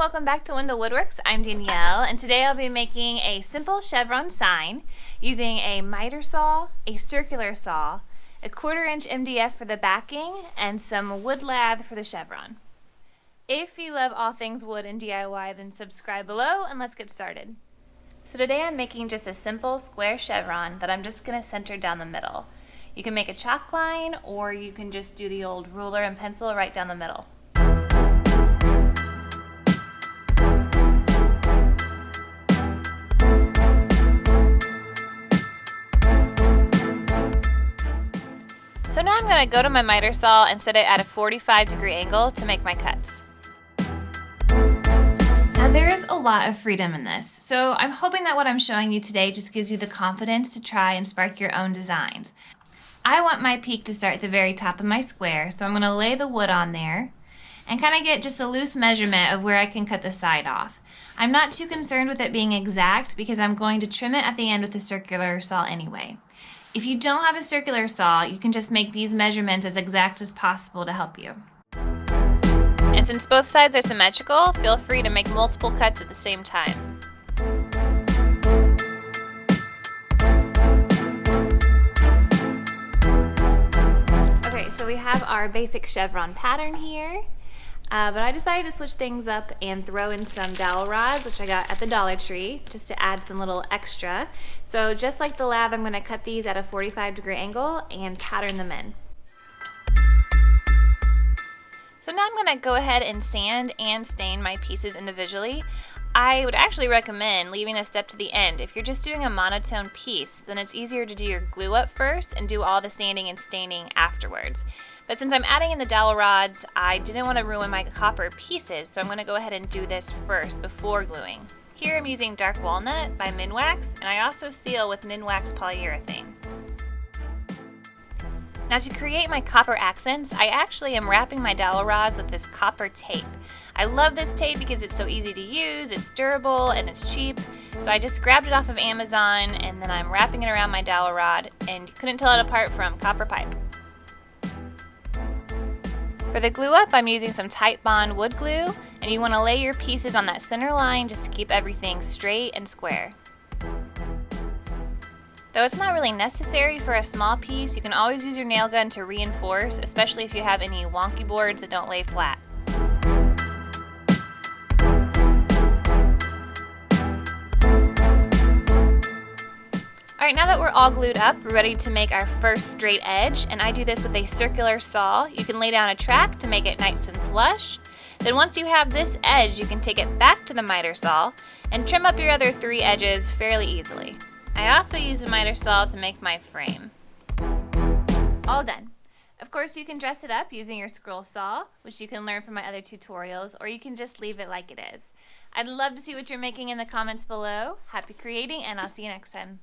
welcome back to Wendell Woodworks. I'm Danielle, and today I'll be making a simple chevron sign using a miter saw, a circular saw, a 1/4" MDF for the backing, and some wood lath for the chevron. If you love all things wood and DIY, then subscribe below and let's get started. So today I'm making just a simple square chevron that I'm just going to center down the middle. You can make a chalk line, or you can just do the old ruler and pencil right down the middle. So now I'm going to go to my miter saw and set it at a 45-degree angle to make my cuts. Now there's a lot of freedom in this, so I'm hoping that what I'm showing you today just gives you the confidence to try and spark your own designs. I want my peak to start at the very top of my square, so I'm going to lay the wood on there and kind of get just a loose measurement of where I can cut the side off. I'm not too concerned with it being exact because I'm going to trim it at the end with a circular saw anyway. If you don't have a circular saw, you can just make these measurements as exact as possible to help you. And since both sides are symmetrical, feel free to make multiple cuts at the same time. Okay, so we have our basic chevron pattern here. But I decided to switch things up and throw in some dowel rods, which I got at the Dollar Tree, just to add some little extra. So just like the lath, I'm going to cut these at a 45-degree angle and pattern them in. So now I'm going to go ahead and sand and stain my pieces individually. I would actually recommend leaving this step to the end. If you're just doing a monotone piece, then it's easier to do your glue up first and do all the sanding and staining afterwards. But since I'm adding in the dowel rods, I didn't want to ruin my copper pieces, so I'm going to go ahead and do this first before gluing. Here I'm using Dark Walnut by Minwax, and I also seal with Minwax polyurethane. Now to create my copper accents, I actually am wrapping my dowel rods with this copper tape. I love this tape because it's so easy to use, it's durable, and it's cheap. So I just grabbed it off of Amazon, and then I'm wrapping it around my dowel rod, and you couldn't tell it apart from copper pipe. For the glue up, I'm using some Titebond wood glue, and you want to lay your pieces on that center line just to keep everything straight and square. Though it's not really necessary for a small piece, you can always use your nail gun to reinforce, especially if you have any wonky boards that don't lay flat. Alright, now that we're all glued up, we're ready to make our first straight edge, and I do this with a circular saw. You can lay down a track to make it nice and flush. Then once you have this edge, you can take it back to the miter saw and trim up your other 3 edges fairly easily. I also use a miter saw to make my frame. All done. Of course, you can dress it up using your scroll saw, which you can learn from my other tutorials, or you can just leave it like it is. I'd love to see what you're making in the comments below. Happy creating, and I'll see you next time.